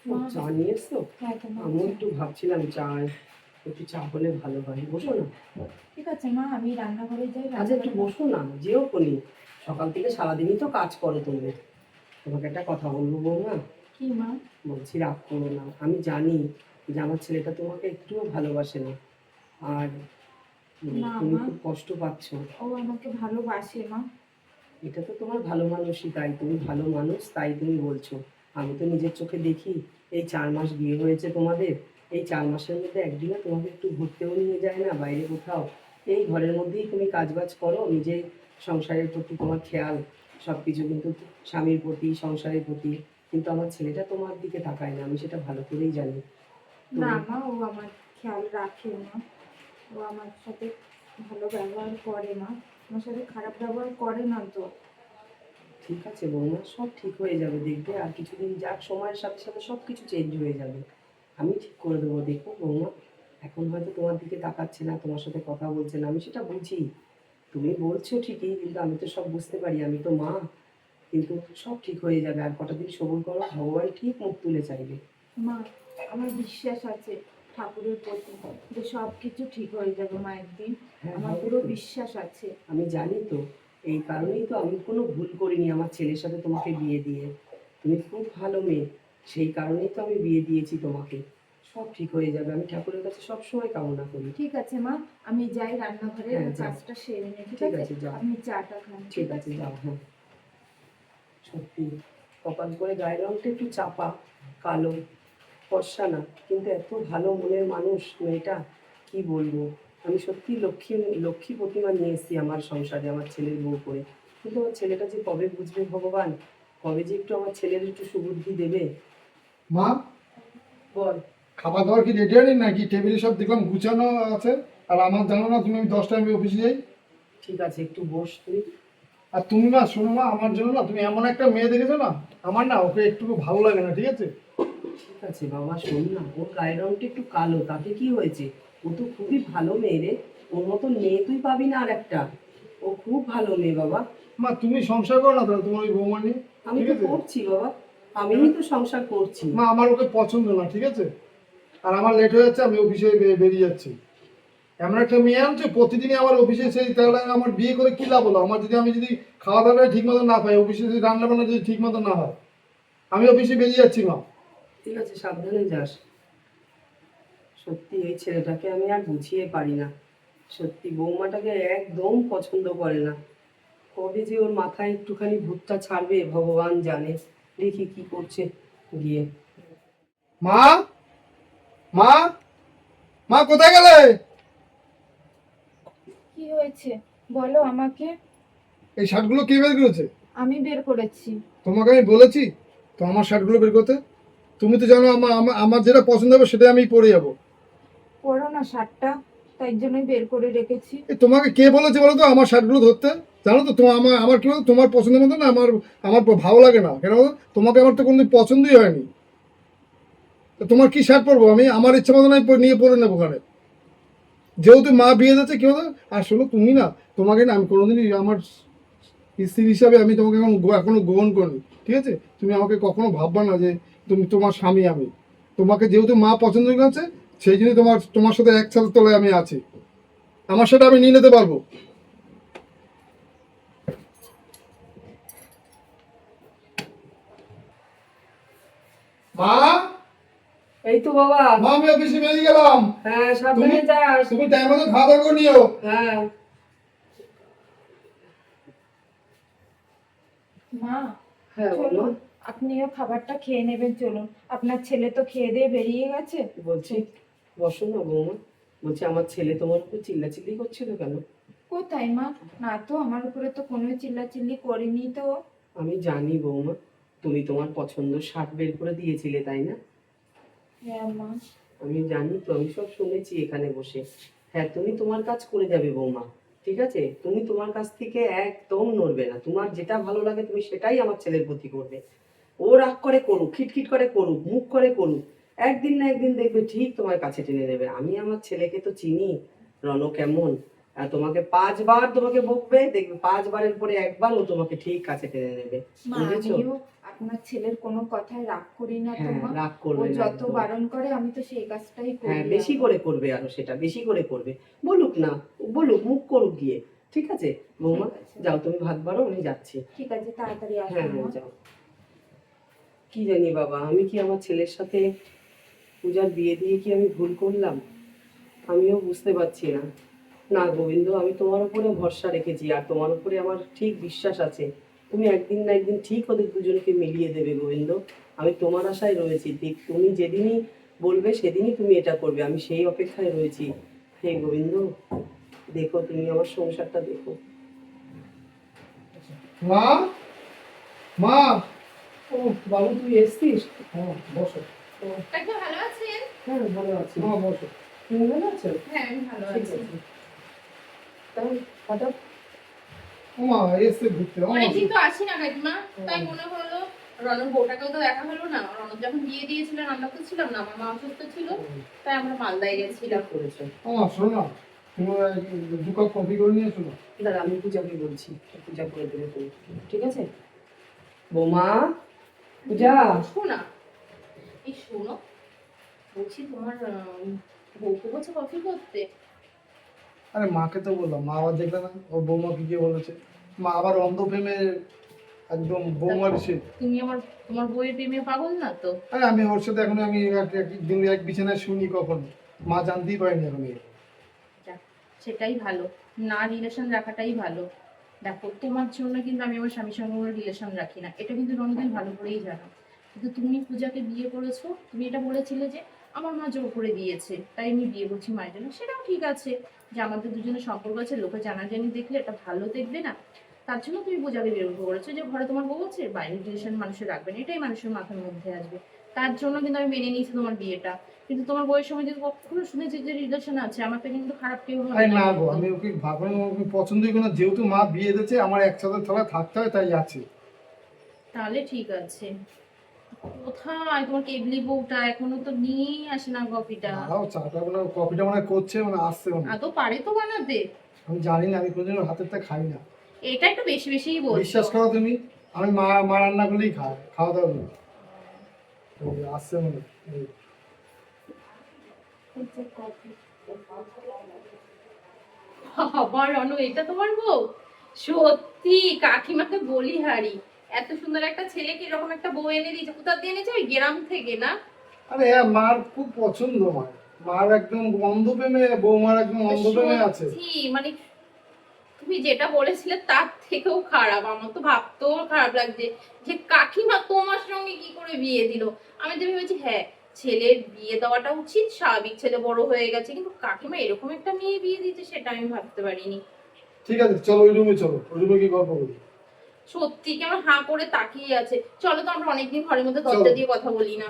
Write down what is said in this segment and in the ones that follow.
ও চা নিয়ে এসছো? হ্যাঁ আমি একটু ভাবছিলাম একটু চা হলে ভালো হয়। বসো না। ঠিক আছে মা, আমি রান্নাঘরে যাই। আচ্ছা একটু বসো না, যেও কোনি। সকাল থেকে সারাদিনই তো কাজ করো তুমি। তোমাকে একটা কথা বলবো বৌমা। কি মা? বলছি রাগ করো না, আমি জানি যে আমার ছেলেটা তোমাকে একটুও ভালোবাসে না। আর না তুমি মা, খুব কষ্ট পাচ্ছ। ও আমাকে ভালোবাসে মা। এটা তো তোমার ভালো মানুষই, তাই তুমি ভালো মানুষ তাই তুমি বলছো। আমি তো নিজের চোখে দেখি। এই 4 মাস বিয়ে হয়েছে তোমাদের, এই 4 মাসের মধ্যে একদিনও তোমাকে একটু ঘুরতেও নিয়ে যায় না বাইরে কোথাও। এই ঘরের মধ্যেই তুমি কাজবাজ করো, নিজে সংসারের প্রতি তোমার খেয়াল সব কিছু কিন্তু স্বামীর প্রতি সংসারের প্রতি। কিন্তু আমার ছেলেটা তোমার দিকে তাকায় না, আমি সেটা ভালো করেই জানি। না তুমি মা, ও আমার খেয়াল রাখে মা। ও আমার সাথে ভালো ব্যবহার করে মা, আমার সাথে খারাপ ব্যবহার করে না তো। ঠিক আছে বৌমা, সব ঠিক হয়ে যাবে দেখবে। আর কিছুদিন যাক, সময়ের সাথে সাথে সব কিছু চেঞ্জ হয়ে যাবে। আমি ঠিক করে দেবো, দেখো বৌমা। এখন হয়তো তোমার দিকে তাকাচ্ছে না, তোমার সাথে কথা বলছে না, আমি সেটা বুঝি। তুমি বলছো ঠিকই, কিন্তু আমি তো সব বুঝতে পারি, আমি তো মা। কিন্তু সব ঠিক হয়ে যাবে, আর কটা দিন সবুর করো, ভগবান ঠিক মুখ তুলে চাইবে। মা, আমার বিশ্বাস আছে ঠাকুরের প্রতি যে সব কিছু ঠিক হয়ে যাবে মা একদিন। হ্যাঁ আমার হবে পুরো তো। বিশ্বাস আছে। আমি জানি তো। এই কারণেই তো আমি কোনো ভুল করিনি আমার ছেলের সাথে তোমাকে বিয়ে দিয়ে। তুমি খুব ভালো মেয়ে, সেই কারণেই তো আমি বিয়ে দিয়েছি তোমাকে। সব ঠিক হয়ে যাবে, আমি ঠাকুরের কাছে সব সময় কামনা করি। ঠিক আছে মা, আমি যাই রান্নাঘরে, হ্যাঁ যাও। কাজটা সেরে নিই। ঠিক ঠিক আছে, আছে যাও। আপনি চাটা খান। ঠিক আছে যাও। হ্যাঁ সত্যি, কপাল করে গায়ের রঙটা একটু চাপা, কালো, ফর্সা না, কিন্তু এত ভালো মনের মানুষ মেয়েটা। কি বলবো। আমি সত্যি লক্ষ্মী লক্ষ্মী প্রতিমা নিয়ে এসেছি আমার সংসারে, আমার ছেলের বউ করে। কিন্তু আমার ছেলেটা যে কবে বুঝবে ভগবান, কবে যে একটু আমার ছেলের একটু সুবুদ্ধি দেবে। মা, বল। খাবার দাবার কি রেডি হয়নি নাকি? টেবিলে সব দেখলাম গুছানো আছে। আর আমার জানো না তুমি, আমি 10টায় আমি অফিসে যাই। ঠিক আছে একটু বস তুই। আর তুমি মা শোনো মা, আমার জন্য না তুমি এমন একটা মেয়ে দেখেছো না, আমার না ওকে একটু ভালো লাগে না, ঠিক আছে? ঠিক আছে বাবা, শোন না, ওর গায়ের রঙটা একটু কালো, তাতে কি হয়েছে? ও তো খুবই ভালো মেয়ে রে। ওর মতন মেয়ে তুই পাবি না আর একটা। ও খুব ভালো মেয়ে বাবা। মা তুমি সংসার করো না তাহলে তোমার ওই বৌমা নিয়ে, আমি ঠিক তো আছে? করছি বাবা, আমিই তো সংসার করছি। মা আমার ওকে পছন্দ না, ঠিক আছে? আর আমার লেট হয়ে যাচ্ছে, আমি অফিসে বেরিয়ে যাচ্ছি। এমন একটা মেয়ে আনছে প্রতিদিনই আমার অফিসে, সেই তাহলে আমার বিয়ে করে কি লাভ হলো? আমার যদি খাওয়া দাওয়া ঠিক মতো না পাই, অফিসে যদি রান্না বান্না যদি ঠিক মতো না হয়, আমি অফিসে বেরিয়ে যাচ্ছি মা। ঠিক আছে সাবধানে যাস। সত্যি এই ছেলেটাকে আমি আর বুঝিয়ে পারি না। সত্যি বৌমাটাকে একদম পছন্দ করে না। কবে যে ওর মাথায় একটুখানি ভূতটা ছাড়বে ভগবান জানে। দেখি কি করছে গিয়ে। মা, মা, মা কোথায় গেলে? কি হয়েছে বলো আমাকে। এই শার্টগুলো কে বের করেছে? আমি বের করেছি। তোমাকে আমি বলেছি তো আমার শার্টগুলো বের করতে? তুমি তো জানো আমার আমার আমার যেটা পছন্দ হবে সেটাই আমি পরে যাবো। পরো না শার্টটা, তাই জন্যই বের করে রেখেছি। তোমাকে কে বলেছে বলো তো আমার শার্টগুলো ধরতে? জানো তো তোমার আমার আমার কি বলতো, তোমার পছন্দের মতো না আমার, আমার ভালো লাগে না কেন বলো? তোমাকে আমার তো কোনোদিন পছন্দই হয়নি। তো তোমার কি শার্ট পরবো আমি? আমার ইচ্ছা মতো আমি নিয়ে পরে নেবো ওখানে। যেহেতু মা বিয়ে দিচ্ছে কি হতো। আর শোনো তুমি না, তোমাকে না আমি কোনোদিনই আমার স্ত্রী হিসাবে আমি তোমাকে এখনো গ্রহণ করিনি, ঠিক আছে? তুমি আমাকে কখনো ভাববা না যে তুমি তোমার স্বামী আমি। তোমাকে যেহেতু মা পছন্দ করেছে, সেই জন্য তোমার তোমার সাথে এক ছাদের তলায় আমি আছি। আমার সাথে আমি নিয়ে নিতে পারবো। মা, এই তো বাবা। মা আমি অফিসে বেরিয়ে গেলাম। হ্যাঁ তুমি সাবধানে যাস। তুমি টাইম মতো খাওয়া দাওয়া করে নিও। হ্যাঁ। মা, হ্যাঁ বলো। চলুন আপনিও খাবারটা খেয়ে নেবেন, চলুন। আপনার ছেলে তো খেয়ে দিয়ে বেরিয়ে গেছে। বলছি, বসো না বৌমা। বলছি আমার ছেলে তোমার উপর চিল্লাচিল্লি করছিল কেন? কোথায় মা? না তো, আমার উপরে তো কোনো চিল্লাচিল্লি করেনি তো। আমি জানি বৌমা, তুমি তোমার পছন্দ শার্ট বের করে দিয়েছিলে তাই না? হ্যাঁ মা। আমি জানি তো, আমি সব শুনেছি এখানে বসে। হ্যাঁ তুমি তোমার কাজ করে যাবে বৌমা, ঠিক আছে? তুমি তোমার কাছ থেকে একদম নড়বে না, তোমার যেটা ভালো লাগে তুমি সেটাই আমার ছেলের প্রতি করবে। ও রাগ করে করুক, খিটখিট করে করুক, মুখ করে করুক, একদিন না একদিন দেখবে ঠিক তোমার কাছে টেনে নেবে। আমি আমার ছেলেকে তো চিনি, রণ কেমন। আর তোমাকে 5 বার তোমাকে বকবে, দেখবে 5 বারের পরে একবার ও তোমাকে ঠিক কাছে টেনে নেবে। মা, বুঝেছো? আপনার ছেলের কোনো কথায় রাগ করি না তো হ্যাঁ, মা। রাগ ও করবে না যত একদম। বারণ করে আমি তো সেই কাজটাই করি। হ্যাঁ, বেশি করে করবে, আরো সেটা বেশি করে করবে। বলুক না, বলুক, মুখ করুক গিয়ে। ঠিক আছে বৌমা, ঠিক আছে। যাও তুমি ভাত বাড়ো, আমি যাচ্ছি। ঠিক আছে, তাড়াতাড়ি হ্যাঁ আসুন মা। যাও। কি জানি বাবা, আমি কি আমার ছেলের সাথে পূজার বিয়ে দিয়ে কি আমি ভুল করলাম? আমিও বুঝতে পারছি না। না গোবিন্দ, আমি তোমার উপরে ভরসা রেখেছি, আর তোমার উপরে আমার ঠিক বিশ্বাস আছে। তুমি একদিন না একদিন ঠিক ওদের দুজনকে মিলিয়ে দেবে গোবিন্দ। আমি তোমার আশায় রয়েছি, ঠিক তুমি যেদিনই বলবে সেদিনই তুমি এটা করবে, আমি সেই অপেক্ষায় রয়েছি। হে গোবিন্দ, দেখো তুমি আমার সংসারটা দেখো। মা, মা। ও বাবু, তুই এসছিস? হ্যাঁ বসো। ও, কাকিমা ভালো আছেন? হ্যাঁ ভালো আছি। মা বসো। তুমি ভালো আছো? হ্যাঁ, আমি ভালো ঠিক আছি। আছে। তাহলে হঠাৎ ও মা এসে ঘুরতে, ও মা। অনেকদিন তো আসি না কাকিমা, তাই মনে হলো রনর বউটাকেও তো দেখা হলো না। রনর যখন বিয়ে দিয়েছিলেন আমরা তো ছিলাম না, আমার মা অসুস্থ ছিল, তাই আমরা মালদায় গেছিলাম। করেছো? ও মা শোনো না, তুমি দু কাপ কফি করে নিয়ে এসো না। দাঁড়া, আমি পূজাকে বলছি, পূজা করে দেবে তুমি। ঠিক আছে বৌমা? পূজা, শোনা, এই শোনো, বলছি তোমার বউকে বলছে কফি করতে। আরে মাকে তো বললাম, মা আবার দেখবে না ওর বৌমাকে গিয়ে বলেছে। মা আবার অন্ধ প্রেমে একদম বৌমার সে। তুমি তোমার বউয়ের প্রেমে পাগল না তো? আরে আমি ওর সাথে এখন আমি একদিন এক বিছানায় শুনি কখনো, মা জানতেই পারেনি এখন এই। যাক, সেটাই ভালো, না রিলেশন রাখাটাই ভালো। দেখো, তোমার জন্য কিন্তু আমি আমার স্বামীর সঙ্গে কোনো রিলেশন রাখি না, এটা কিন্তু রনদিন ভালো করেই জানো। কিন্তু তুমি পূজাকে বিয়ে করেছো, তুমি এটা বলেছিলে যে আমার মা জোর করে দিয়েছে তাই আমি বিয়ে করছি মায়ের জন্য, সেটাও ঠিক আছে যে আমাদের দুজনের সম্পর্ক আছে, লোকে জানাজানি দেখলে এটা ভালো দেখবে না। তার জন্য তুমি পূজাকে বিয়ে করেছো যে ঘরে তোমার বউ আছে, বাইরের রিলেশন মানুষের রাখবে না, এটাই মানুষের মাথার মধ্যে আসবে। তার জন্য কিন্তু আমি মেনে নিয়েছি তোমার বিয়েটা। কিন্তু তোমার বউয়ের সময় যদি কখনো শুনেছি যে রিলেশন আছে, আমার তো কিন্তু খারাপ কেউ মনে আরে না হয় গো, কিন্তু। আমি ওকে ভাবলাম, ওকে পছন্দই করি না, যেহেতু মা বিয়ে দিয়েছে আমার একসাথে থালা থাকতে হয় তাই আছে। তাহলে ঠিক আছে। কোথায় তোমার কেবলি বউটা? এখনো তো নিয়েই আসে না কফিটা। দাঁড়াও, চাটা মানে কফিটা মানে করছে, মানে আসছে মানে। আদৌ পারে তো বানাতে? আমি জানি না, আমি কোনোদিন ওর হাতেরটা খাই না। এটা একটু বেশি বেশিই বলছো। বিশ্বাস করো তুমি, আমি মা মা রান্না করলেই খাওয়া দাওয়া করি। ওই আসছে মানে এই। বাবা রনু, এটা তোমার বউ? সত্যি কাকিমাকে বলি হারি, এত সুন্দর একটা ছেলেকে এরকম একটা বউ এনে দিয়েছে। কোথা দিয়ে এনেছে? ওই গ্রাম থেকে না? আরে হ্যাঁ, মার খুব পছন্দ। মার একদম অন্ধ প্রেমে, বৌমার একদম অন্ধ প্রেমে আছে। সত্যি মানে তুমি যেটা বলেছিলে তার থেকেও খারাপ। আমার তো ভাবতেও খারাপ লাগছে যে কাকিমা তোমার সঙ্গে কি করে বিয়ে দিল। আমি তো ভেবেছি হ্যাঁ, ছেলের বিয়ে দেওয়াটা উচিত, স্বাভাবিক, ছেলে বড় হয়ে গেছে, কিন্তু কাকিমা এরকম একটা মেয়ে বিয়ে দিয়েছে সেটা আমি ভাবতে পারিনি। ঠিক আছে, চলো ওই রুমে, চলো ওই রুমে কি গল্প করি। সত্যি কেমন হাঁ করে তাকিয়ে আছে। চলো তো, আমরা অনেকদিন ঘরের মধ্যে দরজা চলো। দিয়ে কথা বলি না।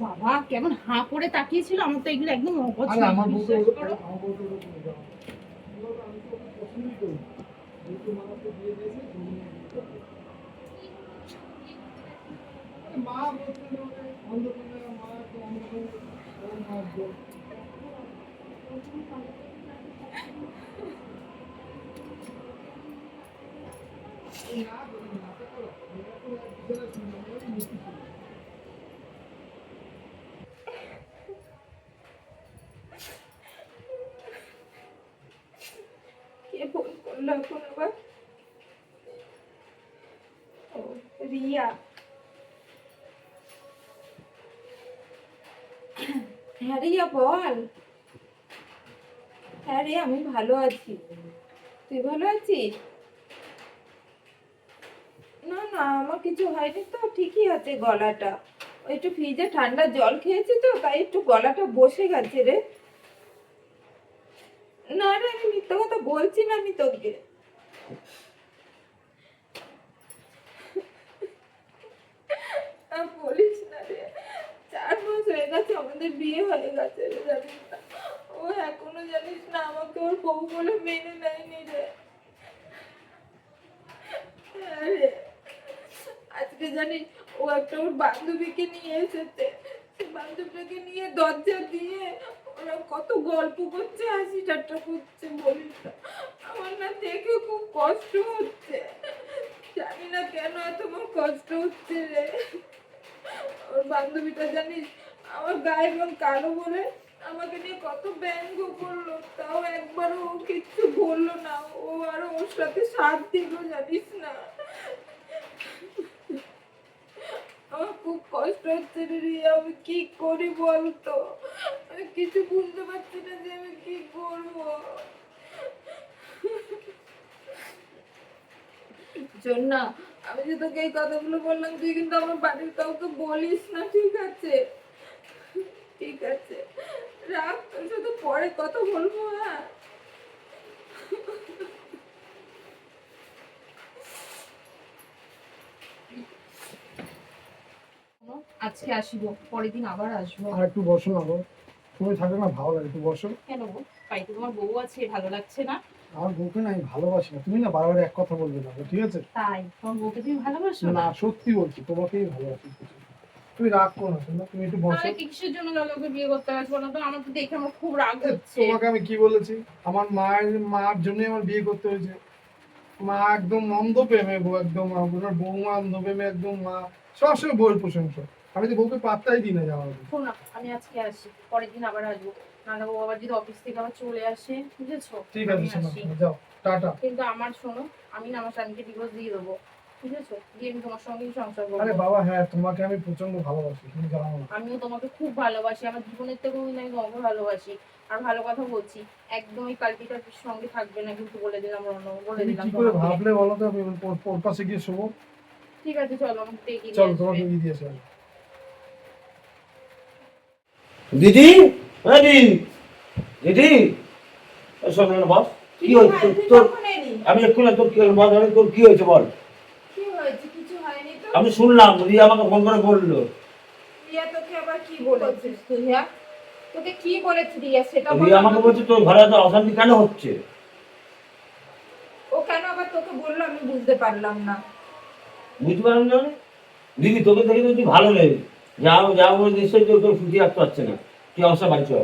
বাবা কেমন হাঁ করে তাকিয়েছিল, আমার তো এগুলো একদম আরে অপছন্দ, আমার বউ তো বিশ্বাস করো। আমার বউ তো ওরকম না। আমি তো ওকে পছন্দই করি না। যেহেতু মা আমাকে বিয়ে দিয়েছে, তুমি আরে মা বলতে ওকে অন্ধ প্রেমে, মা একটু অন্ধ প্রেমে, ওর মা একদম। এই না বলি না, তো করো। এরকম এক বিছানায় শুনি, আমি ওই মুক্তি শুনি। কে ফোন করলো এখন আবার? ও, রিয়া। হ্যাঁ রিয়া বল। হ্যাঁ রে, আমি ভালো আছি। তুই ভালো আছিস? না না, আমার কিছু হয়নি তো, ঠিকই আছে গলাটা। ওই একটু ফ্রিজে ঠান্ডা জল খেয়েছি তো, তাই একটু গলাটা বসে গেছে রে। না রে, আমি মিথ্যা কথা বলছি না আমি তোকে। আর বলিস না রে, 4 মাস হয়ে গেছে আমাদের বিয়ে হয়ে গেছে রে, জানিস না? ও এখনো জানিস না আমাকে ওর বউ বলে মেনে নেয়নি রে। হ্যাঁ রে, আজকে জানিস ও একটা ওর বান্ধবীকে নিয়ে এসেছে, বান্ধবীটাকে নিয়ে দরজা দিয়ে ওরা কত গল্প করছে, হাসি ঠাট্টা করছে, বলিস না। আমার না দেখে খুব কষ্ট হচ্ছে, জানি না কেন এত আমার কষ্ট হচ্ছে রে। ওর বান্ধবীটা জানিস আমার গায়ের রং কালো বলে আমাকে নিয়ে কত ব্যঙ্গ করলো, তাও একবারও ও কিচ্ছু বললো না। ও আরো ওর সাথে সাথ দিল, জানিস না। আমার খুব কষ্ট হচ্ছে রে রিয়া, আমি কি করি বলতো? আমি কিছু বুঝতে পারছি না যে আমি কি করবো। শোন না, আমি যে তোকে এই কথাগুলো বললাম, তুই কিন্তু আমার বাড়ির কাউকে বলিস না, ঠিক আছে? ঠিক আছে, রাখ, তোর সাথে পরে কথা বলবো। হ্যাঁ, আজকে আসবো, পরের দিন আবার আসবো। আর একটু বসো না গো, তুমি থাকলে না ভালো লাগে, একটু বসো। কেন গো, বাড়িতে তোমার বউ আছে, ভালো লাগছে না? আমার বউকে না আমি ভালোবাসি না, তুমি না বারবার এক কথা বলবে না গো, ঠিক আছে? তাই তোমার বউকে তুমি ভালোবাসো না না? সত্যি বলছি, তোমাকেই ভালোবাসি। তুমি রাগ করো না শোনো, তুমি একটু বসো। তাহলে কিসের জন্য দাদাকে বিয়ে করতে আসবো না? তো আমার তো দেখে আমার খুব রাগ হচ্ছে। তোমাকে আমি কি বলেছি? আমার মার জন্যই আমার বিয়ে করতে হয়েছে। মা একদম অন্ধ প্রেমে গো, একদম আপনার বৌমা অন্ধ প্রেমে, একদম মা সবসময় বউয়ের প্রশংসা। আমি তো বউকে পাত্তাই দিই না যাওয়ার আগে। শোনো, আমি আজকে আসি, পরের দিন আবার আসবো। নাহলে ও আবার যদি অফিস থেকে আবার চলে আসে, বুঝেছো? ঠিক আছে আমি শোনো, আসি। যাও টাটা। কিন্তু আমার শোনো, আমি না আমার স্বামীকে ডিভোর্স দিয়ে দেবো, বুঝেছো? দিয়ে আমি তোমার সঙ্গেই সংসার আরে করবো। বাবা হ্যাঁ, তোমাকে আমি প্রচন্ড ভালোবাসি, তুমি জানো না। আমিও তোমাকে খুব ভালোবাসি, আমার জীবনের থেকেও কিন্তু আমি তোমাকে ভালোবাসি। আর ভালো কথা বলছি, একদমই কালকিটার সঙ্গে থাকবে না, কিন্তু বলে দিলাম রণ, বলে তুমি দিলাম কি করে তোমাকে। ভাবলে বলো তো? আমি ওর পাশে গিয়ে শোবো। ঠিক আছে, চলো আমাকে ডেকে নিয়ে চলো আসবে। তোমাকে নিয়ে দিয়েছে। দিদি, হ্যাঁ দিদি, দিদি, শোন না বস, কি হয়েছে তোর? আমি এক্ষুনি তোর কি বল, তোর কি হয়েছে বল। কি হয়েছে? কিছু হয়নি তো। আমি শুনলাম রিয়া আমাকে ফোন করে বললো। রিয়া তোকে আবার কি বলেছিস তুই? হ্যাঁ, তোকে কি বলেছে রিয়া সেটা বল রিয়া আমাকে আমাকে। বলছে তোর ঘরে এত অশান্তি কেন হচ্ছে। ও কেন আবার তোকে বললো আমি বুঝতে পারলাম না। বুঝতে পারলাম না মানে? দিদি তোকে দেখে তো তুই ভালো নেই, যাও যাও বলে নিশ্চয়ই তোর তোর সুখী রাখতে পারছে না। তুই আমার সাথে বাড়ি চল।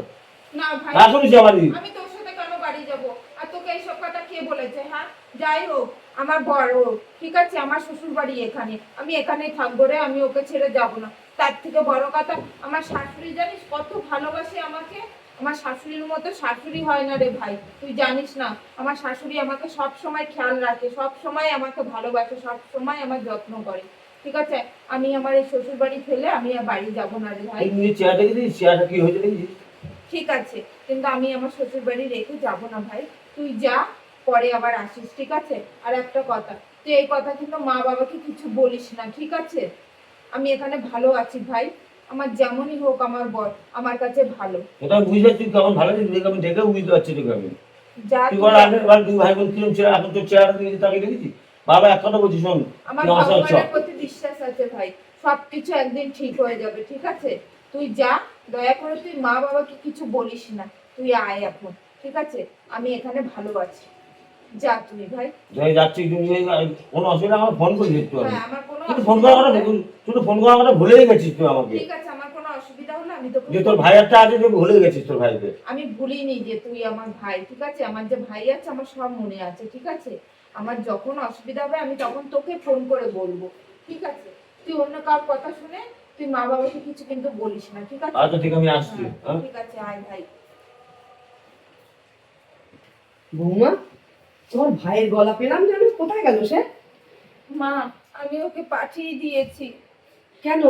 না ভাই, না শুনিস আমারই। আমি তোর সাথে কেন বাড়ি যাব? আর তোকে এইসব কথা কে বলেছে? হ্যাঁ, যাই হোক, আমার বড়, ঠিক আছে, আমার শ্বশুর বাড়ি এখানে, আমি এখানেই থাকবো রে, আমি ওকে ছেড়ে যাব না। তার থেকে বড় কথা, আমার শাশুড়ি জানিস কত ভালোবাসে আমাকে। আমার শাশুড়ির মতো শাশুড়ি হয় না রে ভাই, তুই জানিস না। আমার শাশুড়ি আমাকে সব সময় খেয়াল রাখে, সব সময় আমাকে ভালোবাসে, সব সময় আমার যত্ন করে, ঠিক আছে? আমি আমার এই শ্বশুর বাড়ি ফেলে আমি আর বাড়ি যাব না রে ভাই। তুই নিজে চেয়ারটা দেখেছিস, চেয়ারটা কি হয়েছে দেখেছিস? ঠিক আছে, কিন্তু আমি আমার শ্বশুর বাড়ি রেখে যাব না ভাই। তুই যা, পরে আবার আসিস, ঠিক আছে? আর একটা কথা, তুই এই কথা কিন্তু মা বাবাকে কিছু বলিস না, ঠিক আছে? আমি এখানে ভালো আছি ভাই, আমার যেমনই হোক আমার বর আমার কাছে ভালো। এটা আমি বুঝতে পারছি তুই কেমন ভালো আছিস, আমি দেখে বুঝতে পারছি তোকে আমি। যা তুই তুই বল যা। আগের বার দুই ভাই বোন কিরম ছিল, এখন তোর চেহারা দেখেছি তাকে দেখেছিস। বাবা এক কথা বলছি শোন, আমার তুই আমার সাথে চল। ভগবানের প্রতি বিশ্বাস আছে ভাই, সবকিছু একদিন ঠিক হয়ে যাবে, ঠিক আছে? তুই যা, দয়া করে তুই মা বাবাকে কিছু বলিস না, তুই আয় এখন, ঠিক আছে? আমি এখানে ভালো আছি, যা তুই ভাই। যাই যাচ্ছি তুমি কোনো অসুবিধা আমার ফোন করিস একটু আমি। হ্যাঁ, আমার কোনো তুই তো ফোন অসুবিধা করার কথা হলে- তুই তো ফোন করার কথা ভুলেই গেছিস তুই আমাকে। ঠিক আছে, আমার কোনো অসুবিধা হলে আমি তোকে যে তোর ভাই একটা আছে তুই ভুলে গেছিস তোর ভাইকে। আমি ভুলিনি যে তুই আমার ভাই, ঠিক আছে? আমার যে ভাই আছে আমার সব মনে আছে, ঠিক আছে? আমার যখন অসুবিধা হবে আমি তখন তোকে ফোন করে বলবো, ঠিক আছে? তুই অন্য কার কথা শুনে তুই মা বাবাকে কিছু কিন্তু বলিস না, ঠিক আছে? আচ্ছা ঠিক আমি আসছি। হ্যাঁ, হ্যাঁ ঠিক আছে, আয় ভাই। বৌমা, তোমার ভাইয়ের গলা পেলাম যেন, কোথায় গেল সে? মা, আমি ওকে পাঠিয়ে দিয়েছি। কেন,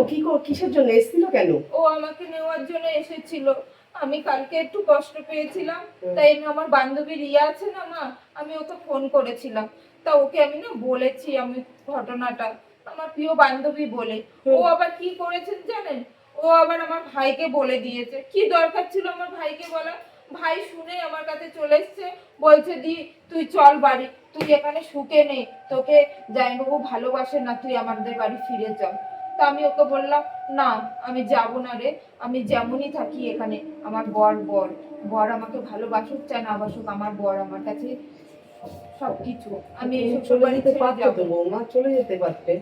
কিসের জন্য এসেছিল কেন? ও আমাকে নেওয়ার জন্য এসেছিল। আমি কালকে একটু কষ্ট পেয়েছিলাম, তাই আমি আমার বান্ধবী রিয়া আছে না মা, আমি ওকে ফোন করেছিলাম। তা ওকে আমি না বলেছি আমি ঘটনাটা, আমার প্রিয় বান্ধবী বলে। ও আবার কি করেছে জানেন? ও আবার আমার ভাইকে বলে দিয়েছে। কি দরকার ছিল আমার ভাইকে বলা? ভাই শুনে আমার কাছে চলে এসছে, বলছে দি তুই চল বাড়ি, তুই এখানে সুখে নেই, তোকে জামাইবাবু ভালোবাসে না, তুই আমাদের বাড়ি ফিরে চল। তা আমি ওকে বললাম না, আমি যাব না রে, আমি যেমনই থাকি এখানে, আমার বর বর বর আমাকে ভালোবাসুক চায় না বাসুক, আমার বর আমার কাছে সবকিছু। আমি এই তুমি শ্বশুর চলে বাড়ি যেতে ছেড়ে পারতো যাবো তো না। বৌমা, চলে যেতে পারতে।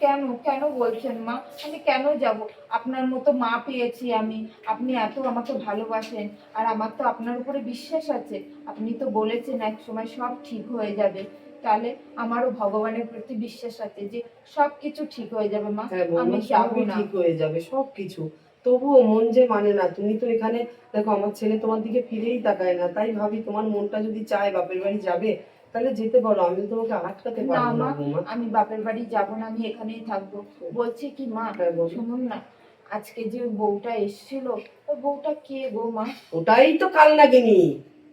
কেন কেন বলছেন মা? আমি কেন যাব? আপনার মতো মা পেয়েছি আমি, আপনি এত আমাকে ভালোবাসেন, আর আমার তো আপনার উপরে বিশ্বাস আছে। আপনি তো বলেছেন এক সময় সব ঠিক হয়ে যাবে, তাহলে আমারও ভগবানের প্রতি বিশ্বাস আছে যে সব কিছু ঠিক হয়ে যাবে মা। হ্যাঁ আমি বৌমা, যাবো সবই না। ঠিক হয়ে যাবে, সব কিছু। তবুও মন যে মানে না। তুমি তো এখানে দেখো, আমার ছেলে তোমার দিকে ফিরেই তাকায় না, তাই ভাবি তোমার মনটা যদি চায় বাপের বাড়ি যাবে তাহলে যেতে পারো, আমি তো তোমাকে আটকাতে না পারবো না মা, বৌমা। আমি বাপের বাড়ি যাব না, আমি এখানেই থাকবো। বলছি কি মা, হ্যাঁ বলো। শুনুন না, আজকে যে বউটা এসেছিল, ওই বউটা কে গো মা? ওটাই তো কাল নাগিনী,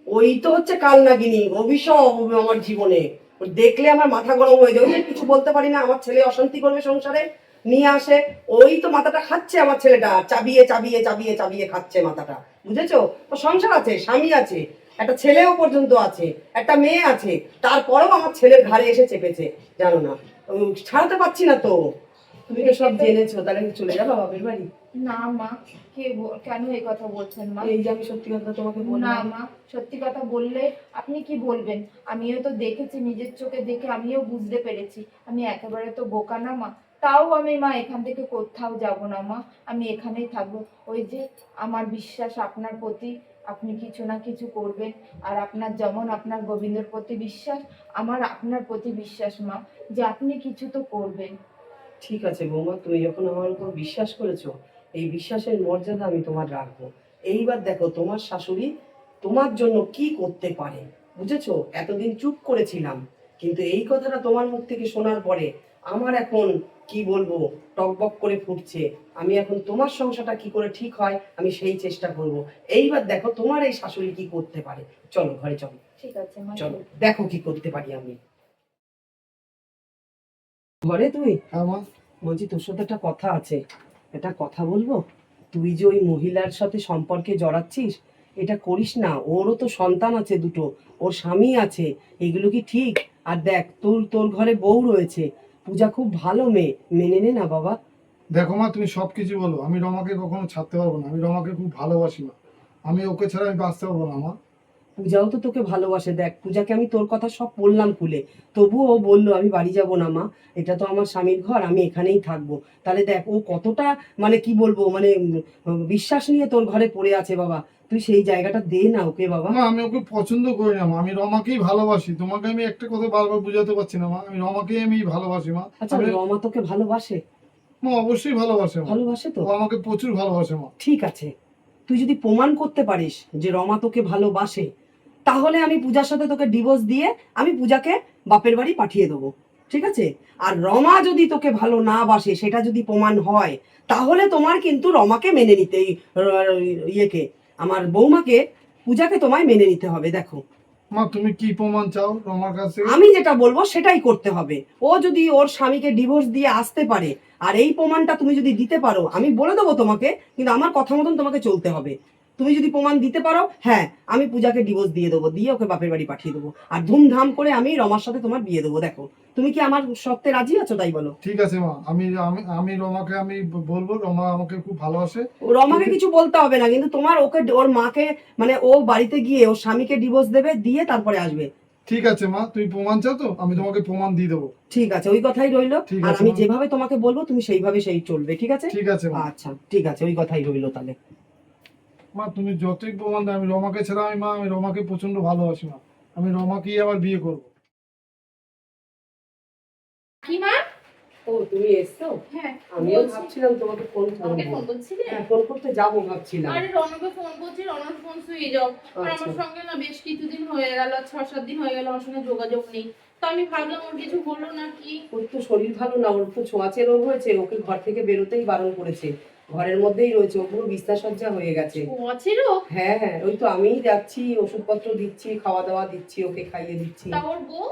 ওই তো হচ্ছে কাল নাগিনী, অভিশাপ হবে আমার জীবনে। ও দেখলে আমার মাথা গরম হয়ে যায়। ওই যে কিছু বলতে পারি না, আমার ছেলে অশান্তি করবে সংসারে, নিয়ে আসে। ওই তো মাথাটা খাচ্ছে আমার ছেলেটা, চাবিয়ে চাবিয়ে চাবিয়ে চাবিয়ে খাচ্ছে মাথাটা, বুঝেছো? ও সংসার আছে, স্বামী আছে, একটা ছেলেও পর্যন্ত আছে, একটা মেয়ে আছে, তারপরেও আমার ছেলের ঘাড়ে এসে চেপেছে, জানো না? ছাড়াতে পারছি না তো। তুমি তো সব জেনেছো, তাহলে চলে যাবো বাপের বাড়ি? না মা, কেন এই কথা বলছেন মা? এই যে আমি সত্যি কথা তোমাকে না বললাম। মা, সত্যি কথা বললে আপনি কি বলবেন? আমিও তো দেখেছি, নিজের চোখে দেখে আমিও বুঝতে পেরেছি। আমি একেবারে তো বোকা না মা। তাও আমি মা এখান থেকে কোথাও যাব না মা, আমি এখানেই থাকবো। ওই যে আমার বিশ্বাস আপনার প্রতি, আপনি কিছু না কিছু করবেন। আর আপনার যেমন আপনার গোবিন্দর প্রতি বিশ্বাস, আমার আপনার প্রতি বিশ্বাস মা, যে আপনি কিছু তো করবেন। ঠিক আছে বৌমা, তুমি যখন আমার উপর বিশ্বাস করেছো, এই বিশ্বাসের মর্যাদা আমি তোমার রাখবো। এইবার দেখো তোমার শাশুড়ি তোমার জন্য কি করতে পারে, বুঝেছো? এতদিন চুপ করেছিলাম, কিন্তু এই কথাটা তোমার মুখ থেকে শোনার পরে আমার এখন কি বলবো, টকবক করে ফুটছে। আমি এখন তোমার সংসারটা কি করে ঠিক হয় আমি সেই চেষ্টা করব। এইবার দেখো তোমার এই শাশুড়ি কি করতে পারে। চলো ঘরে চলো, ঠিক আছে মা। চলো দেখো কি করতে পারি আমি। ঘরে তুই? হ্যাঁ মা। বলছি তোর সাথে একটা কথা আছে, একটা কথা বলবো। তুই যে ওই মহিলার সাথে সম্পর্কে জড়াচ্ছিস, এটা করিস না। ওরও তো সন্তান আছে দুটো, ওর স্বামী আছে, এগুলো কি ঠিক? আর দেখ তোর তোর ঘরে বউ রয়েছে, পূজা খুব ভালো মেয়ে, মেনে নে না বাবা। দেখো মা, তুমি সব কিছু বলো, আমি রমাকে কখনো ছাড়তে পারবো না। আমি রমাকে খুব ভালোবাসি মা। আমি ওকে ছাড়া আমি বাঁচতে পারবো না মা। পূজাও তো তোকে ভালোবাসে। দেখ পূজাকে আমি তোর কথা সব বললাম খুলে, তবুও ও বললো আমি বাড়ি যাব না মা, এটা তো আমার স্বামীর ঘর, আমি এখানেই থাকবো। তাহলে দেখ ও কতটা মানে কি বলবো, মানে বিশ্বাস নিয়ে তোর ঘরে পড়ে আছে বাবা। তুই সেই জায়গাটা দে না ওকে বাবা। মা আমি ওকে পছন্দ করি না মা, আমি রমাকেই ভালোবাসি। তোমাকে আমি একটা কথা বারবার বুঝাতে পারছি না মা, আমি রমাকেই আমি ভালোবাসি মা। আচ্ছা আমি রমা তোকে ভালোবাসে? মা অবশ্যই ভালোবাসে মা। ভালোবাসে তো? ও আমাকে প্রচুর ভালোবাসে মা। ঠিক আছে, তুই যদি প্রমাণ করতে পারিস যে রমা তোকে ভালোবাসে, তাহলে আমি পূজার সাথে তোকে ডিভোর্স দিয়ে আমি পূজাকে বাপের বাড়ি পাঠিয়ে দেবো, ঠিক আছে? আর রমা যদি তোকে ভালো না বাসে, সেটা যদি প্রমাণ হয়, তাহলে তোমার কিন্তু রমাকে মেনে নিতে ইয়েকে, আমার বৌমাকে, পূজাকে তোমায় মেনে নিতে হবে। দেখো মা তুমি কি প্রমাণ চাও রমার কাছে? আমি যেটা বলবো সেটাই করতে হবে। ও যদি ওর স্বামীকে ডিভোর্স দিয়ে আসতে পারে, আর এই প্রমাণটা তুমি যদি দিতে পারো, আমি বলে দেবো তোমাকে, কিন্তু আমার কথা মতন তোমাকে চলতে হবে। তুমি যদি প্রমাণ দিতে পারো, হ্যাঁ, আমি পূজাকে ডিভোর্স দিয়ে দেবো, দিয়ে ওকে বাপের বাড়ি পাঠিয়ে দেবো, আর ধুমধাম করে আমি রমার সাথে তোমার বিয়ে দেবো। দেখো তুমি কি আমার সত্যে রাজি আছো, তাই বলো? ঠিক আছে মা, আমি আমি আমি রমাকে আমি বলবো, রমা আমাকে খুব ভালোবাসে। রমাকে কিছু বলতে হবে না, কিন্তু তোমার ওকে, ওর মাকে, মানে ও বাড়িতে গিয়ে ওর স্বামীকে ডিভোর্স দেবে, দিয়ে তারপরে আসবে। ঠিক আছে মা, তুমি প্রমাণ চাও তো, আমি তোমাকে প্রমাণ দিয়ে দেবো। ঠিক আছে, ওই কথাই রইলো। ঠিক আর আছে আমি মা। যেভাবে তোমাকে বলবো তুমি সেইভাবে সেই চলবে, ঠিক আছে? ঠিক আছে মা। আচ্ছা ঠিক আছে, ওই কথাই রইলো তাহলে। মা তুমি যতই প্রমাণ দাও, আমি রমাকে ছাড়া আমি রমাকে প্রচন্ড ভালোবাসি মা। আমি রমাকেই আবার বিয়ে করবো। কি মা? ও তুমি এসছো? হ্যাঁ আমিও বলছি। ভাবছিলাম তোমাকে ফোন আমাকে করবো। ফোন করছিলে? হ্যাঁ, ফোন করতে যাবো ভাবছিলাম। আরে রনকে ফোন করছি, রনর ফোন সুইচ অফ। আর আচ্ছা। আমার সঙ্গে না বেশ কিছুদিন হয়ে গেল, 6-7 দিন হয়ে গেল আমার সঙ্গে যোগাযোগ নেই। তো আমি ভাবলাম ওর কিছু বললো নাকি। ওর তো শরীর ভালো না, ওর তো ছোঁয়াচে রোগ হয়েছে, ওকে ঘর থেকে বেরোতেই বারণ করেছে, ঘরের মধ্যেই রয়েছে, ও পুরো বিছনা সজ্জা হয়ে গেছে। ও ছিল? হ্যাঁ হ্যাঁ, ওই তো আমিই যাচ্ছি, ওষুধপত্র দিচ্ছি, খাওয়া দাওয়া দিচ্ছি, ওকে খাইয়ে দিচ্ছি। তা ওর বউ?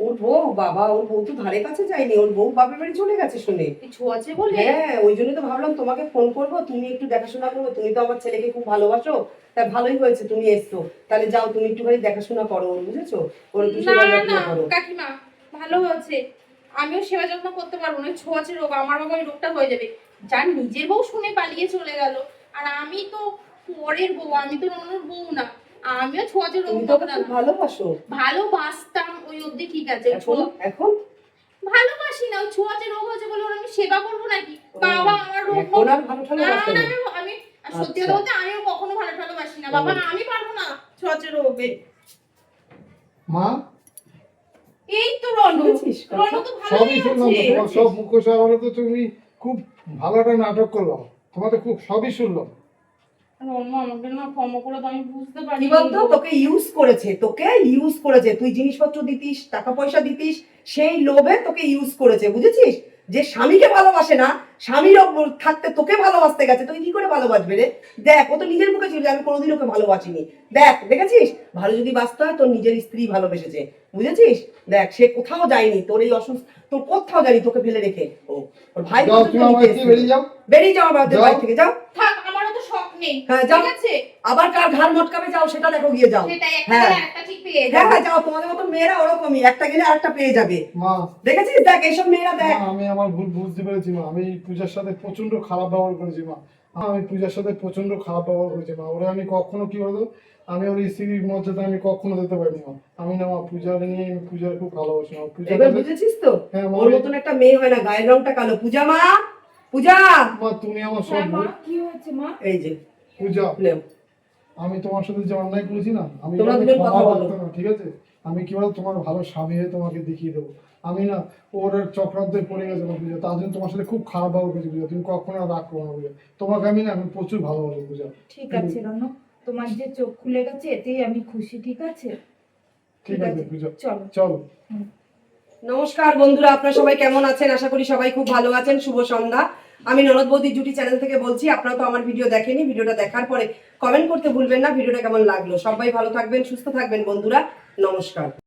ওর বউ, বাবা ওর বউ তো ধারে কাছে যায়নি, ওর বউ বাপের বাড়ি চলে গেছে শুনে। এই ছোঁয়াচে বলে? হ্যাঁ, ওই জন্য তো ভাবলাম তোমাকে ফোন করবো, তুমি একটু দেখাশোনা করবে, তুমি তো আমার ছেলেকে খুব ভালোবাসো। তা ভালোই হয়েছে তুমি এসছো, তাহলে যাও তুমি একটুখানি দেখাশোনা করো ওর, বুঝেছো? ওর একটু না সেবা যত্ন না করো। কাকিমা, ভালো হয়েছে। আমিও সেবা যত্ন করতে পারবো না, ছোঁয়াচে রোগ, আমার বাবা ওই রোগটা হয়ে যাবে। যার নিজের বউ শুনে পালিয়ে চলে গেল, আর আমি তো পরের বউ, আমি তো রনর বউ না, আমিও ছোঁয়াচে রোগ তুমি তো ওকে না। খুব ভালোবাসো। ভালোবাসতাম ওই অবধি ঠিক আছে, এখন এখন ভালোবাসি না, ওই ছোঁয়াচে রোগ হয়েছে বলে ওর আমি সেবা করবো নাকি? বাবা আমার রোগ এখন আর ভালো ঠালো না, বাসে না, না। আমি সত্যি কথা আচ্ছা। বলতে আমিও কখনো ভালো ভালোবাসি না বাবা, না আমি পারবো না ছোঁয়াচে রোগে। মা এই তো রনু, বুঝেছিস কথা? রনু তো ভালোই সবই শুনলাম তো, আছে। তোমার সব মুখোশ আওয়াজে তো তুমি খুব ভালো একটা নাটক করলাম, তোমার তো খুব সবই শুনলাম। রনু আমাকে না ক্ষমা করে দাও, আমি বুঝতে পারি কি বলতো, তোকে ইউজ করেছে, তোকে ইউজ করেছে, তুই জিনিসপত্র দিতিস, টাকা পয়সা দিতিস, সেই লোভে তোকে ইউজ করেছে, বুঝেছিস? যে স্বামীকে ভালোবাসে না, স্বামীর থাকতে তোকে ভালোবাসতে গেছে, তুই কি করে ভালোবাসবে রে? দেখ, ও তো নিজের মুখে ছিল যে আমি কোনোদিন ওকে ভালোবাসিনি। দেখ, দেখেছিস, ভালো যদি বাঁচতে হয় তোর নিজের স্ত্রী ভালোবেসেছে, বুঝেছিস? দেখ, সে কোথাও যায়নি, তোর এই অসুস্থ, তোর কোথাও যায়নি তোকে ফেলে রেখে। ও ওর ভাই যাও পর্যন্ত তুমি আমার নিতে থেকে এসেছিল। বেরিয়ে যাও। বেরিয়ে যাও আমাদের যাও। বাড়ি থেকে, যাও। থাক, আমারও তো শখ নেই। হ্যাঁ, যাও। ঠিক আছে, আবার কার ঘাড় মটকাবে, যাও, সেটা দেখো, গিয়ে যাও। সেটাই একটা হ্যাঁ। গেলে একটা ঠিক পেয়ে হ্যাঁ যাবো। হ্যাঁ, যাও, তোমাদের মতো মেয়েরা ওরকমই, একটা গেলে আরেকটা পেয়ে যাবে। মা দেখেছিস, দেখ এইসব মেয়েরা দেখ। মা, আমি আমার ভুল বুঝতে পেরেছি মা, আমি পূজার সাথে প্রচন্ড খারাপ ব্যবহার করেছি মা, আমি পূজার সাথে প্রচন্ড খারাপ ব্যবহার করেছি মা। ওরা আমি কখনো কি বলতো, আমি ওর স্ত্রীর মর্যাদা আমি কখনো দিতে পারিনি মা। আমি না মা, পূজার নিয়ে আমি পূজার খুব ভালোবাসি মা। পূজা এবার বুঝেছিস তো, হ্যাঁ, মা, ওর মতন একটা মেয়ে হয় না, গায়ের রংটা কালো। পূজা মা, পূজা, মা তুমি আমার সব হ্যাঁ মা, ভুল। কি হয়েছে মা? এই যে পূজা, নেও। আমি তোমার সাথে যে অন্যায় করেছি না, আমি তোমরা আমি দুজন ক্ষমা কথা বলো। করতে না, ঠিক আছে? আমি কি বলতো, তোমার ভালো স্বামী হয়ে তোমাকে দেখিয়ে দেবো। আমি না, ওর এক চক্রান্তে পড়ে গেছে না পূজা, তার জন্য তোমার সাথে খুব খারাপ ব্যবহার করেছি পূজা, তুমি কখনো আর রাগ করো না পূজা। তোমাকে আমি না এখন প্রচুর ভালোবাসি পূজা। ঠিক আছে রনু, তোমার যে চোখ খুলে গেছে এতেই আমি খুশি, ঠিক আছে? ঠিক আছে পূজা, চলো। চলো। নমস্কার বন্ধুরা, আপনারা সবাই কেমন আছেন? আশা করি সবাই খুব ভালো আছেন। শুভ সন্ধ্যা। আমি ননদ বৌদি জুটি চ্যানেল থেকে বলছি। আপনারা তো আমার ভিডিও দেখেনি, ভিডিওটা দেখার পরে কমেন্ট করতে ভুলবেন না ভিডিওটা কেমন লাগলো। সবাই ভালো থাকবেন, সুস্থ থাকবেন বন্ধুরা। নমস্কার।